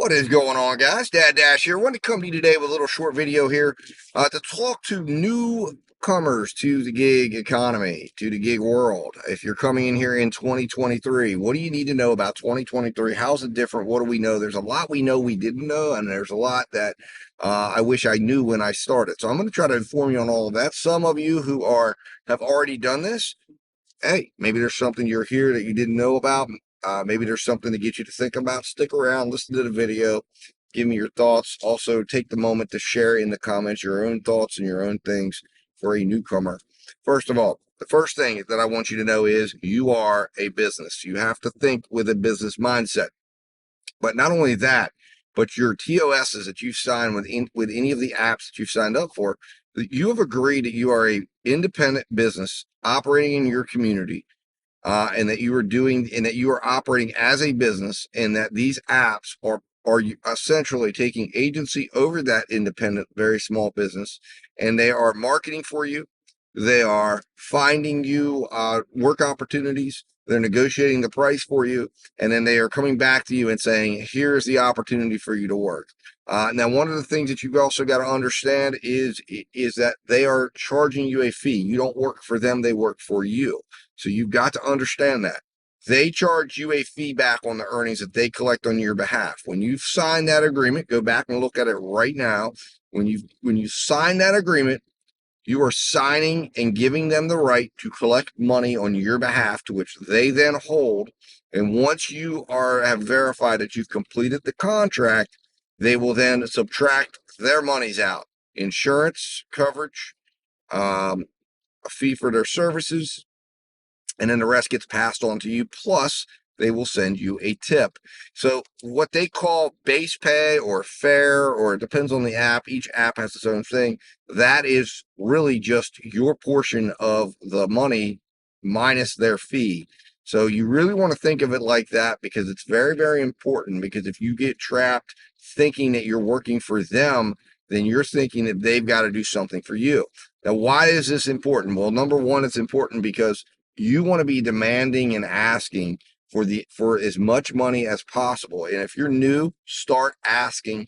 What is going on, guys? Dad Dash here. I wanted to come to you today with a little short video here to talk to newcomers to the gig economy, to the gig world. If you're coming in here in 2023, what do you need to know about 2023? How's it different? What do we know? There's a lot we know we didn't know, and there's a lot that I wish I knew when I started. So I'm going to try to inform you on all of that. Some of you who have already done this, hey, maybe there's something you're here that you didn't know about. Maybe there's something to get you to think about. Stick around, listen to the video, give me your thoughts. Also, take the moment to share in the comments your own thoughts and your own things for a newcomer. First of all, the first thing that I want you to know is you are a business. You have to think with a business mindset. But not only that, but your TOSs that you've signed with any of the apps that you've signed up for, you have agreed that you are a independent business operating in your community. And that you are operating as a business, and that these apps are essentially taking agency over that independent, very small business, and they are marketing for you. They are finding you work opportunities. They're negotiating the price for you, and then they are coming back to you and saying, here's the opportunity for you to work. Now, one of the things that you've also got to understand is that they are charging you a fee. You don't work for them, they work for you. So you've got to understand that. They charge you a fee back on the earnings that they collect on your behalf. When you've signed that agreement, go back and look at it right now. When you sign that agreement, you are signing and giving them the right to collect money on your behalf, to which they then hold. And once you have verified that you've completed the contract, they will then subtract their monies out. Insurance coverage, a fee for their services, and then the rest gets passed on to you. Plus, they will send you a tip. So what they call base pay or fair, or it depends on the app. Each app has its own thing. That is really just your portion of the money minus their fee. So you really want to think of it like that, because it's very, very important. Because if you get trapped thinking that you're working for them, then you're thinking that they've got to do something for you. Now, why is this important? Well, number one, it's important because you want to be demanding and asking for as much money as possible. And if you're new, start asking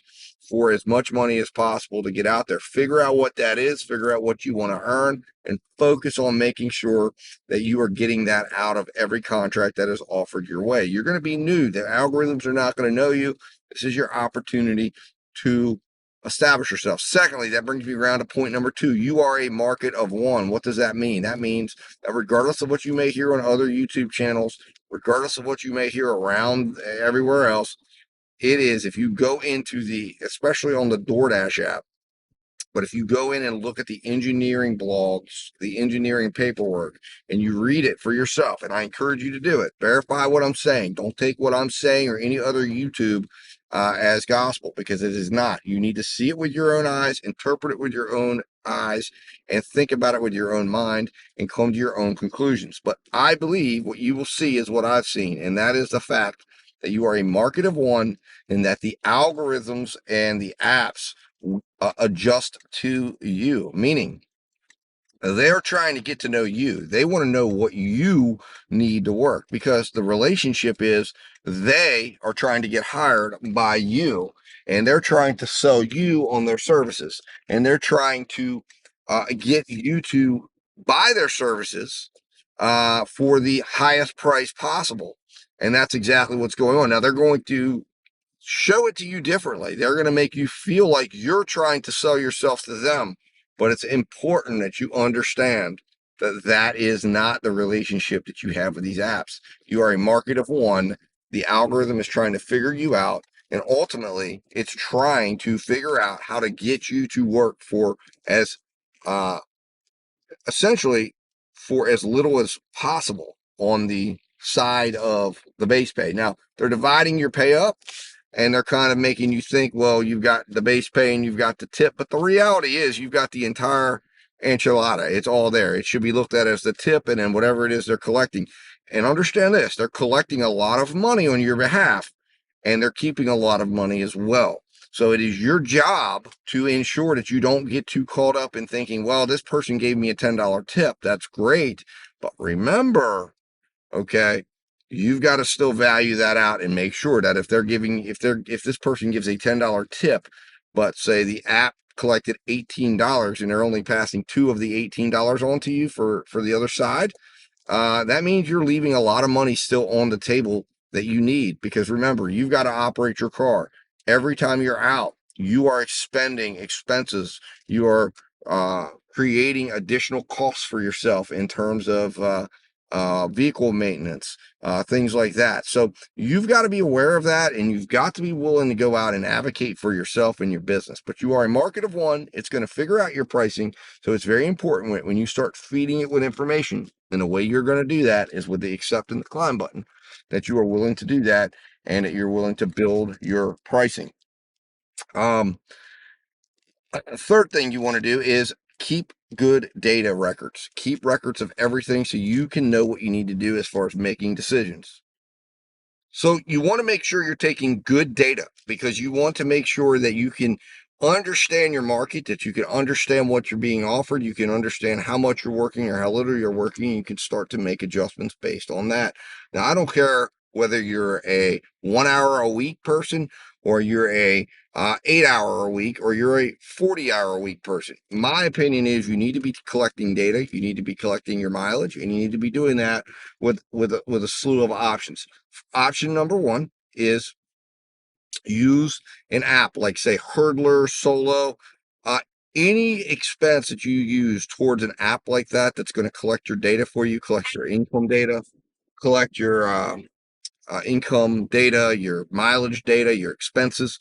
for as much money as possible to get out there. Figure out what that is, figure out what you want to earn, and focus on making sure that you are getting that out of every contract that is offered your way. You're going to be new. The algorithms are not going to know you. This is your opportunity to establish yourself. Secondly, that brings me around to point number two. You are a market of one. What does that mean? That means that regardless of what you may hear on other YouTube channels, regardless of what you may hear around everywhere else, it is, if you go into especially on the DoorDash app, but if you go in and look at the engineering blogs, the engineering paperwork, and you read it for yourself, and I encourage you to do it, verify what I'm saying. Don't take what I'm saying or any other YouTube as gospel, because it is not. You need to see it with your own eyes, interpret it with your own eyes, and think about it with your own mind, and come to your own conclusions. But I believe what you will see is what I've seen, and that is the fact that you are a market of one, and that the algorithms and the apps adjust to you, meaning they're trying to get to know you. They want to know what you need to work, because the relationship is they are trying to get hired by you, and they're trying to sell you on their services, and they're trying to get you to buy their services for the highest price possible. And that's exactly what's going on. Now, they're going to show it to you differently. They're going to make you feel like you're trying to sell yourself to them. But it's important that you understand that that is not the relationship that you have with these apps. You are a market of one. The algorithm is trying to figure you out. And ultimately, it's trying to figure out how to get you to work for essentially for as little as possible on the side of the base pay. Now, they're dividing your pay up, and they're kind of making you think, well, you've got the base pay and you've got the tip. But the reality is you've got the entire enchilada. It's all there. It should be looked at as the tip and then whatever it is they're collecting. And understand this, they're collecting a lot of money on your behalf, and they're keeping a lot of money as well. So it is your job to ensure that you don't get too caught up in thinking, well, this person gave me a $10 tip. That's great. But remember, okay, you've got to still value that out and make sure that if this person gives a $10 tip, but say the app collected $18 and they're only passing 2 of the $18 on to you for the other side, that means you're leaving a lot of money still on the table that you need, because remember, you've got to operate your car. Every time you're out, you are expending expenses. You are creating additional costs for yourself in terms of vehicle maintenance, things like that. So you've got to be aware of that, and you've got to be willing to go out and advocate for yourself and your business. But you are a market of one. It's going to figure out your pricing. So it's very important when you start feeding it with information. And the way you're going to do that is with the accept and decline button, that you are willing to do that and that you're willing to build your pricing. A third thing you want to do is keep good data records. Keep records of everything so you can know what you need to do as far as making decisions. So you want to make sure you're taking good data, because you want to make sure that you can understand your market, that you can understand what you're being offered, you can understand how much you're working or how little you're working. You can start to make adjustments based on that. Now, I don't care whether you're a 1 hour a week person, or you're a 8 hour a week, or you're a 40 hour a week person. My opinion is you need to be collecting data, you need to be collecting your mileage, and you need to be doing that with a slew of options. Option number one is use an app like, say, Hurdler, Solo, uh, any expense that you use towards an app like that that's going to collect your data for you, collect your income data, collect your income data, your mileage data, your expenses.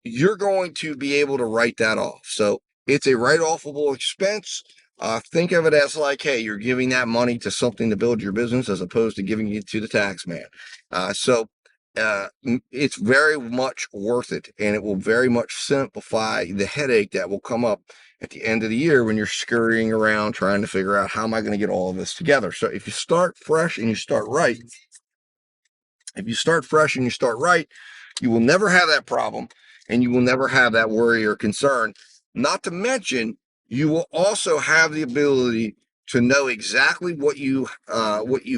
You're going to be able to write that off. So it's a write-offable expense. Think of it as like, hey, you're giving that money to something to build your business as opposed to giving it to the tax man. It's very much worth it, and it will very much simplify the headache that will come up at the end of the year when you're scurrying around trying to figure out, how am I going to get all of this together? So if you start fresh and you start right, you will never have that problem, and you will never have that worry or concern. Not to mention, you will also have the ability to know exactly what you've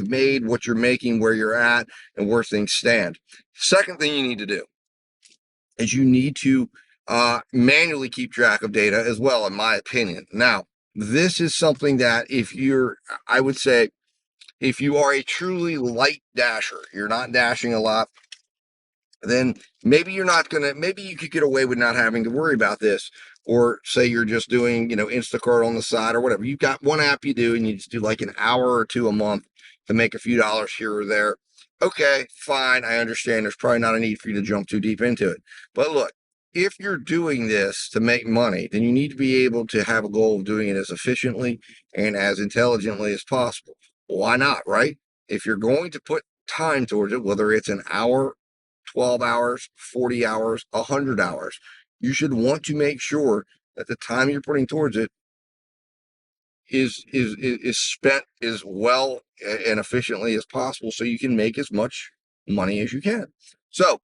made, what you're making, where you're at, and where things stand. Second thing you need to do is you need to manually keep track of data as well, in my opinion. Now, this is something that I would say, if you are a truly light dasher, you're not dashing a lot, then maybe you could get away with not having to worry about this. Or say you're just doing, Instacart on the side or whatever. You've got one app you do, and you just do like an hour or two a month to make a few dollars here or there. Okay, fine. I understand there's probably not a need for you to jump too deep into it. But look, if you're doing this to make money, then you need to be able to have a goal of doing it as efficiently and as intelligently as possible. Why not, right? If you're going to put time towards it, whether it's an hour, 12 hours, 40 hours, 100 hours, you should want to make sure that the time you're putting towards it is spent as well and efficiently as possible, so you can make as much money as you can. So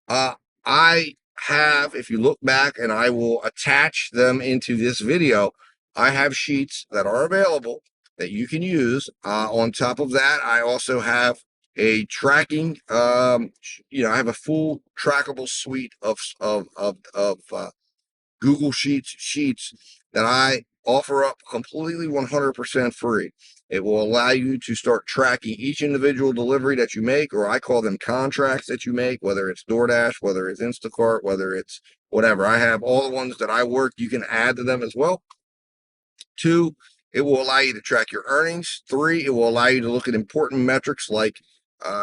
I have, if you look back, and I will attach them into this video, I have sheets that are available that you can use. On top of that, I also have a tracking, I have a full trackable suite of Google sheets that I offer up completely 100% free. It will allow you to start tracking each individual delivery that you make, or I call them contracts that you make, whether it's DoorDash, whether it's Instacart, whether it's whatever. I have all the ones that I work. You can add to them as well. 2, it will allow you to track your earnings. 3, it will allow you to look at important metrics like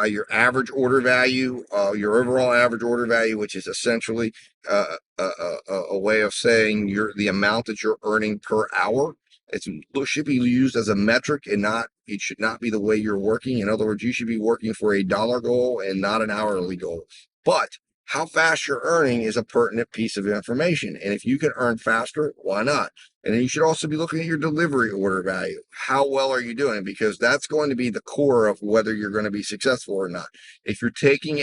your average order value, your overall average order value, which is essentially a way of saying the amount that you're earning per hour. It should be used as a metric, and it should not be the way you're working. In other words, you should be working for a dollar goal and not an hourly goal. But how fast you're earning is a pertinent piece of information. And if you can earn faster, why not? And then you should also be looking at your delivery order value. How well are you doing? Because that's going to be the core of whether you're going to be successful or not. If you're taking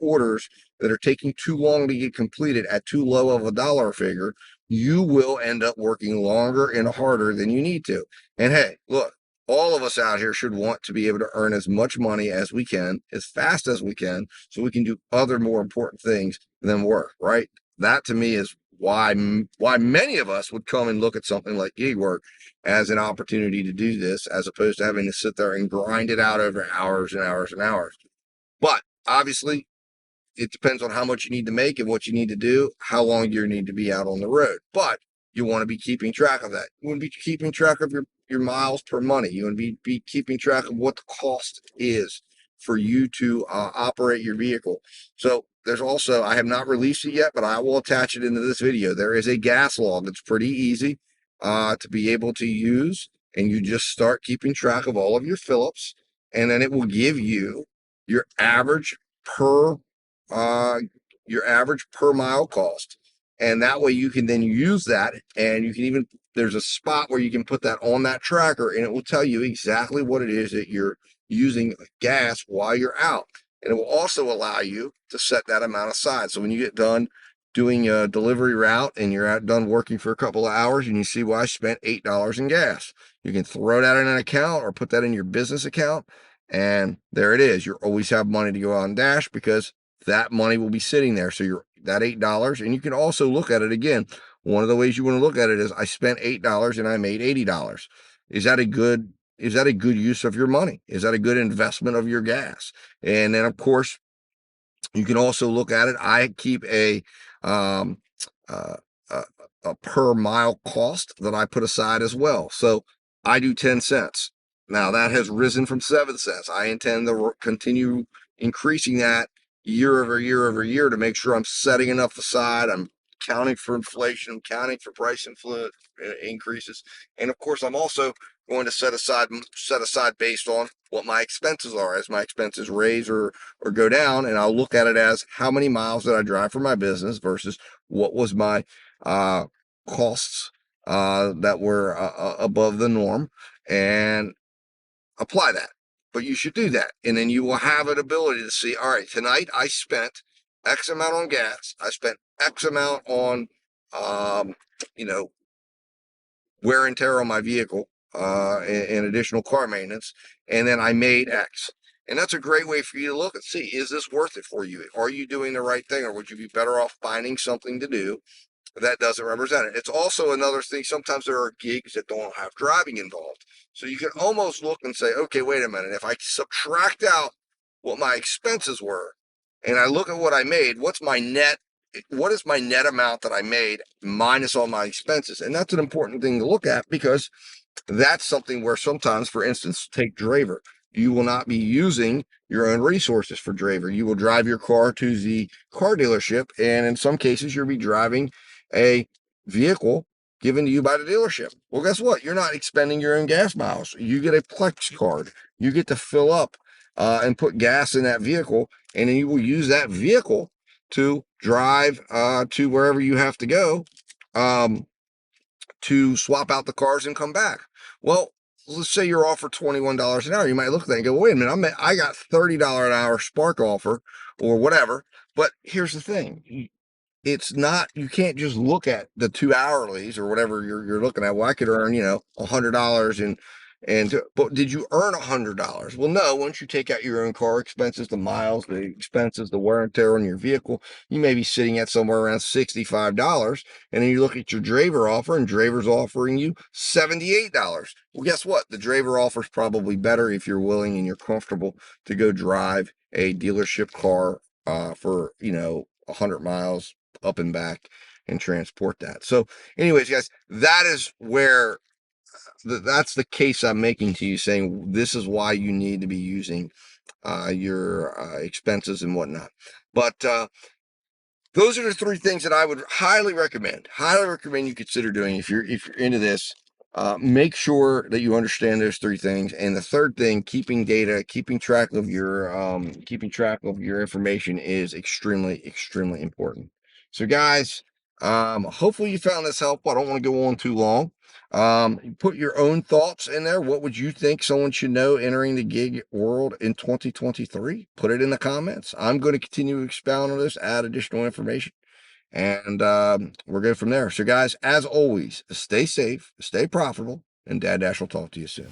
orders that are taking too long to get completed at too low of a dollar figure, you will end up working longer and harder than you need to. And hey, look, all of us out here should want to be able to earn as much money as we can, as fast as we can, so we can do other more important things than work, right? That to me is why many of us would come and look at something like gig work as an opportunity to do this, as opposed to having to sit there and grind it out over hours and hours and hours. But obviously, it depends on how much you need to make and what you need to do, how long you need to be out on the road. But you want to be keeping track of that. You want to be keeping track of your miles per money. You want to be keeping track of what the cost is for you to operate your vehicle. So there's also, I have not released it yet, but I will attach it into this video. There is a gas log that's pretty easy to be able to use. And you just start keeping track of all of your fill-ups, and then it will give you your average per mile cost. And that way you can then use that, and you can even, there's a spot where you can put that on that tracker, and it will tell you exactly what it is that you're using gas while you're out. And it will also allow you to set that amount aside. So when you get done doing a delivery route and you're done working for a couple of hours and you see, well, I spent $8 in gas, you can throw that in an account or put that in your business account, and there it is. You always have money to go on Dash, because that money will be sitting there. So you're that $8, and you can also look at it again. One of the ways you want to look at it is, I spent $8 and I made $80. Is that a good use of your money? Is that a good investment of your gas? And then of course, you can also look at it. I keep a uh, a per mile cost that I put aside as well. So I do 10 cents. Now that has risen from 7 cents. I intend to continue increasing that year over year over year to make sure I'm setting enough aside. I'm counting for inflation, I'm counting for price increases. And of course, I'm also going to set aside based on what my expenses are. As my expenses raise or go down, and I'll look at it as, how many miles did I drive for my business versus what was my costs that were above the norm, and apply that. But you should do that, and then you will have an ability to see, all right, tonight I spent X amount on gas, I spent X amount on you know, wear and tear on my vehicle, and additional car maintenance, and then I made X. And that's a great way for you to look and see, is this worth it for you? Are you doing the right thing, or would you be better off finding something to do that doesn't represent it? It's also another thing, sometimes there are gigs that don't have driving involved. So you can almost look and say, okay, wait a minute, if I subtract out what my expenses were and I look at what I made, what is my net amount that I made minus all my expenses? And that's an important thing to look at, because that's something where sometimes, for instance, take Draver. You will not be using your own resources for Draver. You will drive your car to the car dealership, and in some cases, you'll be driving a vehicle given to you by the dealership. Well, guess what? You're not expending your own gas miles. You get a Plex card. You get to fill up and put gas in that vehicle, and then you will use that vehicle to drive to wherever you have to go to swap out the cars and come back. Well, let's say you're offered $21 an hour. You might look at that and go, wait a minute, I got $30 an hour spark offer or whatever. But here's the thing. It's not, you can't just look at the 2 hourlies or whatever you're looking at. Well, I could earn, $100 but did you earn $100? Well, no. Once you take out your own car expenses, the miles, the expenses, the wear and tear on your vehicle, you may be sitting at somewhere around $65. And then you look at your Draver offer, and Draver's offering you $78. Well, guess what? The Draver offer is probably better if you're willing and you're comfortable to go drive a dealership car for 100 miles up and back and transport that. So anyways, guys, that is where that's the case I'm making to you, saying this is why you need to be using your expenses and whatnot. But those are the 3 things that I would highly recommend you consider doing if you're into this. Make sure that you understand those 3 things. And the 3rd thing, keeping data, keeping track of your information is extremely, extremely important. So guys, hopefully you found this helpful. I don't want to go on too long. Put your own thoughts in there. What would you think someone should know entering the gig world in 2023? Put it in the comments. I'm going to continue to expound on this, add additional information, and we're good from there. So guys, as always, stay safe, stay profitable, and Dad Dash will talk to you soon.